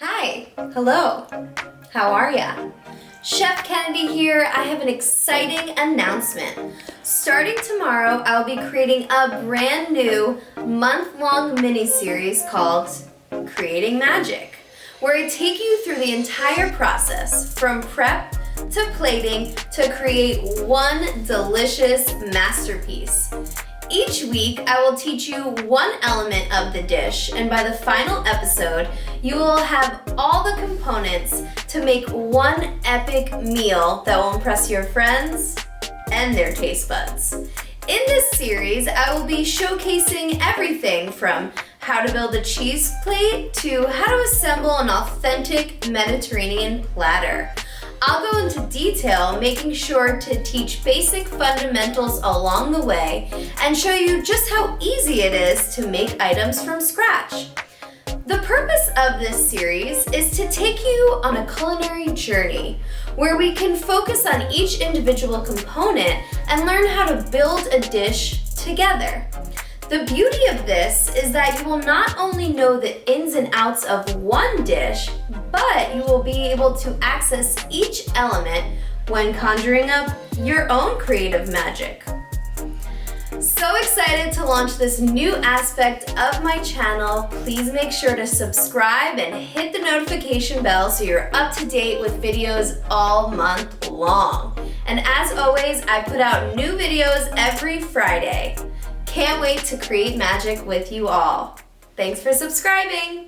Hi, hello, how are ya? Chef Kennedy here. I have an exciting announcement. Starting tomorrow, I'll be creating a brand new month-long mini-series called Creating Magic, where I take you through the entire process from prep to plating to create one delicious masterpiece. Each week, I will teach you one element of the dish, and by the final episode, you will have all the components to make one epic meal that will impress your friends and their taste buds. In this series, I will be showcasing everything from how to build a cheese plate to how to assemble an authentic Mediterranean platter. I'll go into detail, making sure to teach basic fundamentals along the way and show you just how easy it is to make items from scratch. The purpose of this series is to take you on a culinary journey where we can focus on each individual component and learn how to build a dish together. The beauty of this is that you will not only know the ins and outs of one dish, but you will be able to access each element when conjuring up your own creative magic. So excited to launch this new aspect of my channel. Please make sure to subscribe and hit the notification bell so you're up to date with videos all month long. And as always, I put out new videos every Friday. Can't wait to create magic with you all. Thanks for subscribing.